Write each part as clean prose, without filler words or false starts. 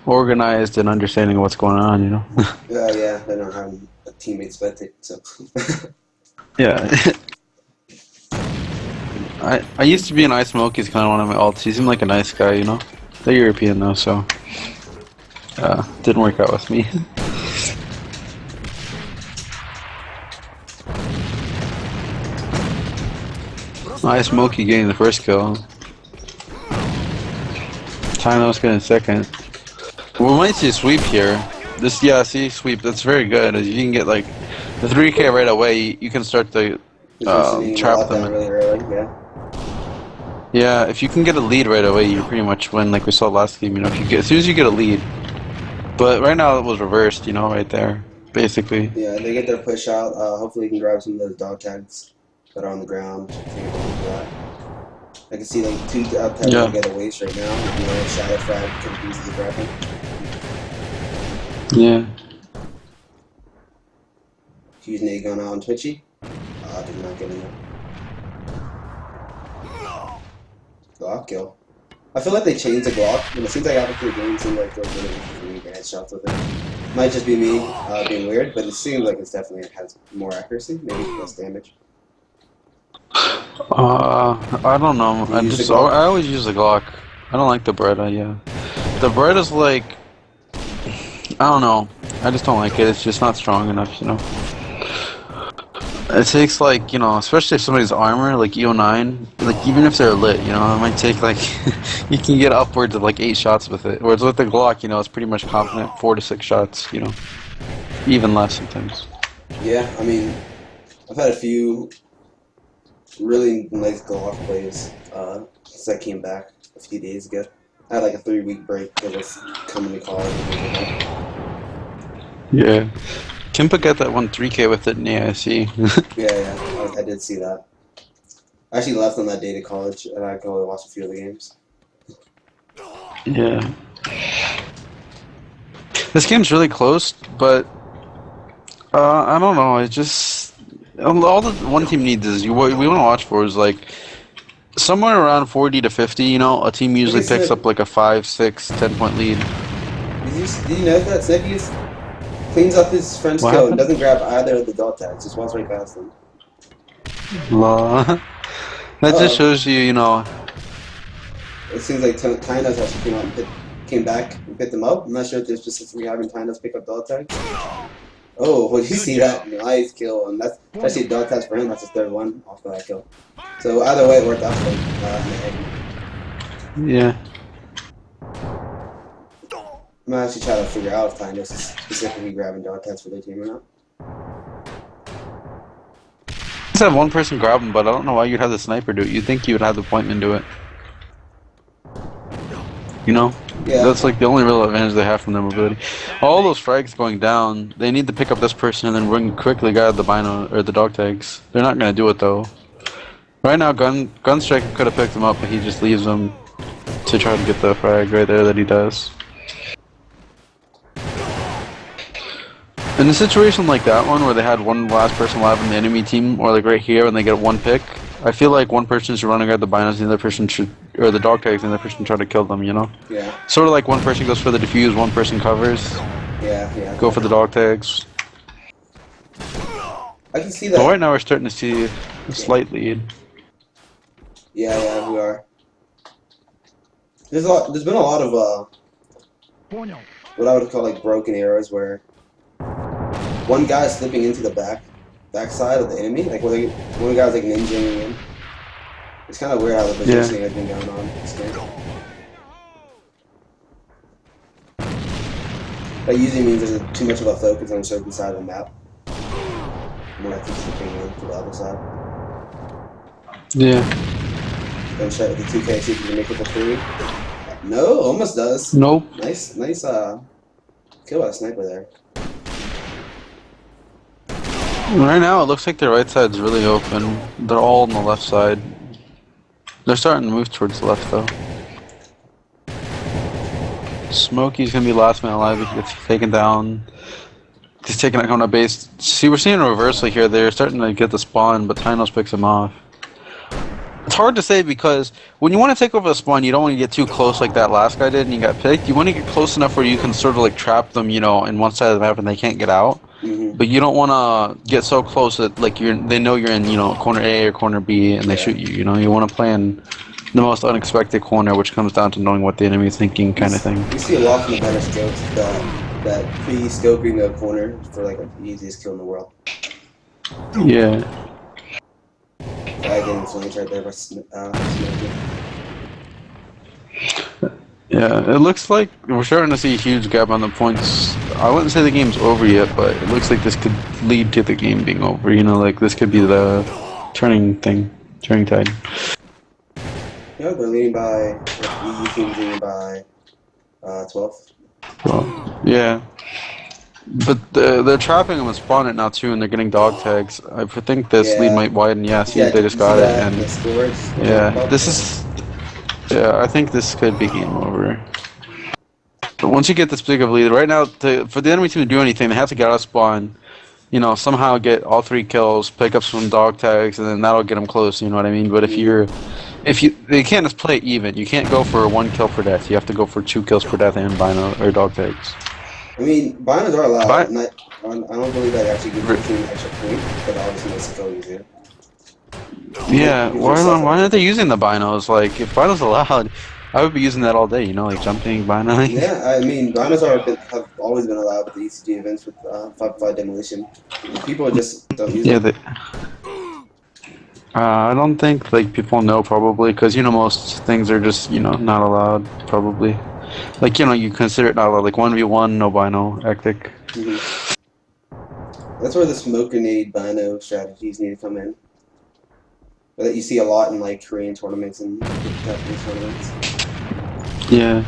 organized and understanding what's going on, you know? Yeah, they don't have a teammate spectate, so. Yeah. I used to be an iSmoke. He's kind of one of my alts. He seemed like a nice guy, you know? They're European though, so didn't work out with me. iSmoke getting the first kill. Tynos getting second. We might see a sweep here. This, yeah, see, sweep. That's very good. As you can get like the 3K right away, you can start to trap them. Really early, yeah. Yeah, if you can get a lead right away, you pretty much win, like we saw last game. You know, if you get as soon as you get a lead. But right now it was reversed, you know, right there, basically. Yeah, they get their push out. Hopefully, you can grab some of those dog tags that are on the ground. I can see like 2 up tags get a waste right now. You know, shadow frag could easily grab him. Yeah. He's nade gun on Twitchy. Did not get in there. Glock kill. I feel like they changed the Glock, and it seems like after the game, it seems like they're really getting headshots with it. Might just be me being weird, but it seems like it definitely has more accuracy, maybe less damage. I don't know. I always use the Glock. I don't like the Beretta. Yeah, the Beretta's like, I don't know. I just don't like it. It's just not strong enough, you know. It takes like, you know, especially if somebody's armor, like EO9, like even if they're lit, you know, it might take like, you can get upwards of like 8 shots with it. Whereas with the Glock, you know, it's pretty much confident 4 to 6 shots, you know, even less sometimes. Yeah, I mean, I've had a few really nice Glock plays since I came back a few days ago. I had like a 3-week break because I was coming to college. Yeah. Kimpa got that 3K with it in AIC. yeah, I did see that. I actually left on that day to college, and I could only watch a few of the games. Yeah. This game's really close, but I don't know. It just all the one team needs is what we want to watch for is like somewhere around 40 to 50. You know, a team usually picks up like a 5, 6, 10-point lead. Did you know that Snippies cleans up his friend's kill and doesn't grab either of the dog tags, just walks right past them. That just shows you, you know. It seems like Tynos actually came back and picked them up. I'm not sure if they're specifically having Tynos pick up dog tags. Oh, well, you see that? Nice kill, and that's actually dog tags for him. That's his 3rd one off of that kill. So either way, it worked out for him. Yeah. I'm actually trying to figure out if Tynos is specifically grabbing dog tags for their team or not. Just have one person grab them, but I don't know why you'd have the sniper do it. You'd think you would have the pointman do it. You know? Yeah. That's like the only real advantage they have from their mobility. All those frags going down, they need to pick up this person and then bring quickly guard the bino or the dog tags. They're not gonna do it though. Right now, Gunstrike could have picked them up, but he just leaves them to try to get the frag right there that he does. In a situation like that one, where they had one last person alive in the enemy team, or like right here, and they get 1 pick, I feel like one person should run and grab the binos, and the other person should, or the dog tags, and the other person try to kill them, you know? Yeah. Sort of like one person goes for the defuse, one person covers. Yeah. Go for the dog tags. I can see that. But right now we're starting to see a slight lead. Yeah, we are. There's been a lot of what I would call like broken arrows where one guy is slipping into the backside of the enemy, like one guy's like ninjaing in. It's kind of weird how the positioning has been going on this game. That usually means there's too much of a focus on a certain side of the map. More like he's slipping in to the other side. Yeah. Gonna try with the 2K, see if you can make it the 3. No, almost does. Nope. Nice kill by a sniper there. Right now, it looks like the right side's really open. They're all on the left side. They're starting to move towards the left, though. Smokey's gonna be last man alive if he gets taken down. He's taking it on a base. See, we're seeing a reversal here. They're starting to get the spawn, but Tynos picks him off. hard to say because when you want to take over a spawn, you don't want to get too close like that last guy did and you got picked. You want to get close enough where you can sort of like trap them, you know, in one side of the map and they can't get out. But you don't want to get so close that like they know you're in, you know, corner A or corner B and they shoot you. You know, you want to play in the most unexpected corner, which comes down to knowing what the enemy is thinking, kind of thing. You see a lot from the better scopes that pre-scoping a corner for like the easiest kill in the world. Yeah. I get flanked right there by Smoky. Yeah, it looks like we're starting to see a huge gap on the points. I wouldn't say the game's over yet, but it looks like this could lead to the game being over. You know, like this could be the turning tide. Yeah, they're leading by, the EU team's leading by 12. Well, yeah. But they're trapping them and spawning it now too, and they're getting dog tags. I think this lead might widen. Yeah, see, they just got it, and this is. Yeah, I think this could be game over. But once you get this big of a lead, right now, for the enemy team to do anything, they have to get out of spawn, you know, somehow get all 3 kills, pick up some dog tags, and then that'll get them close. You know what I mean? But they can't just play even. You can't go for 1 kill per death. You have to go for 2 kills per death and bino or dog tags. I mean, binos are allowed. And I don't believe that actually gives the team an extra point, but obviously makes it go easier. Yeah, why aren't they using the binos? Like, if binos allowed, I would be using that all day, you know, like jumping, binoing. Yeah, I mean, binos have always been allowed with the ECG events with 5x5 demolition. People just don't use them. I don't think, like, people know probably, because, you know, most things are just, you know, not allowed, probably. Like, you know, you consider it not allowed, like 1v1, no bino, hectic. That's where the smoke grenade bino strategies need to come in. That you see a lot in like Korean tournaments and Japanese tournaments. Yeah.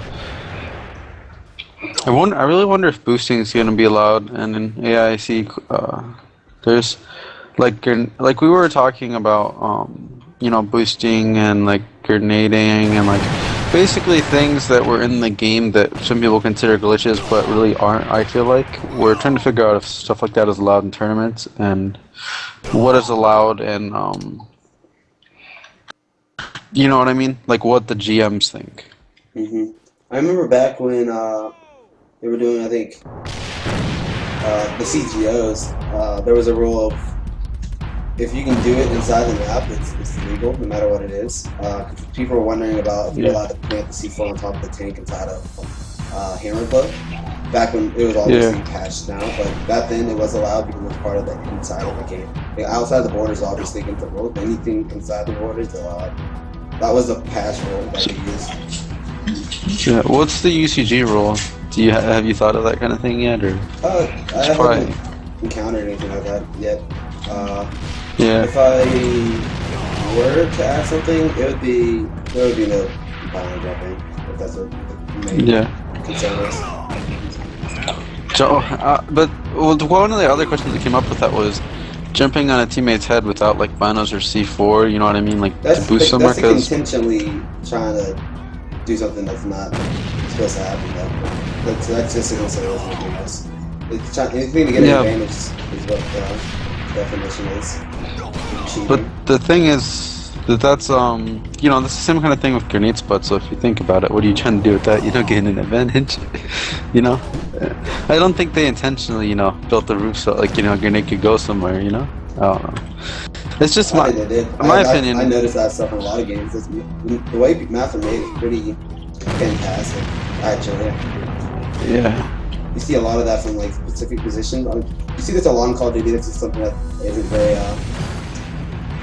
I really wonder if boosting is gonna be allowed, and in AIC, there's like we were talking about, you know, boosting and like grenading and like basically things that were in the game that some people consider glitches but really aren't. I feel like we're trying to figure out if stuff like that is allowed in tournaments and what is allowed in you know what I mean? Like what the GMs think. I remember back when they were doing, I think, the CGOs, there was a rule of if you can do it inside the map, it's legal, no matter what it is. People were wondering about if you're allowed to plant the C4 on top of the tank inside of Hammer Club. Back when it was obviously patched now, but back then it was allowed because it was part of the inside of the game. Like, outside the borders, obviously, against the rule, anything inside the borders is allowed. That was the patch rule that they used. Yeah, what's the UCG rule? Do you have you thought of that kind of thing yet, or? I haven't encountered anything like that yet. If I were to add something, there would be no bottom jumping. If that's what the main concern is. So, but one of the other questions that came up with that was jumping on a teammate's head without like binos or C4. You know what I mean? Like to boost somewhere. That's intentionally trying to do something that's not supposed to happen. That's just an anything else. Anything to get an advantage is what the definition is. Cheating. But the thing is that's you know, this is the same kind of thing with grenade spots. So if you think about it, what are you trying to do with that? You don't gain an advantage. You know, I don't think they intentionally, you know, built the roof so like, you know, a grenade could go somewhere. You know, I don't know. It's just my opinion. I noticed that stuff in a lot of games. The way maps are made is pretty fantastic, actually. Yeah. You see a lot of that from like specific positions. You see this a lot in Call of Duty. This is something that isn't very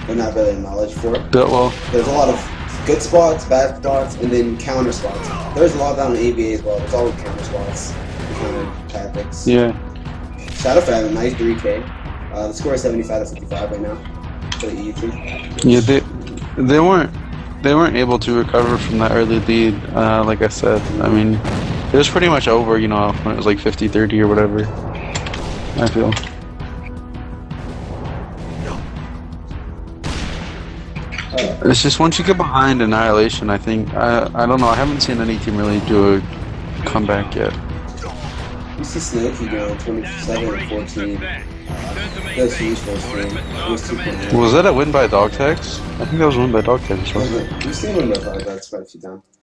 they're not really knowledge for. Well, there's a lot of good spots, bad spots, and then counter spots. There's a lot of that on AVA as well. There's always counter spots, counter tactics. Yeah. Shadowfab, nice 3K. The score is 75 to 55 right now for the EU team. Yeah, they weren't able to recover from that early lead. Like I said, I mean, it was pretty much over. You know, when it was like 50-30 or whatever. I feel. It's just once you get behind Annihilation, I think, I don't know, I haven't seen any team really do a comeback yet. You see Snooki doing 27 and 14. That's huge for a stream. It was 2.0. Was that a win by dog tags? I think that was a win by dog tags, wasn't it? We've seen him with that's quite a few times.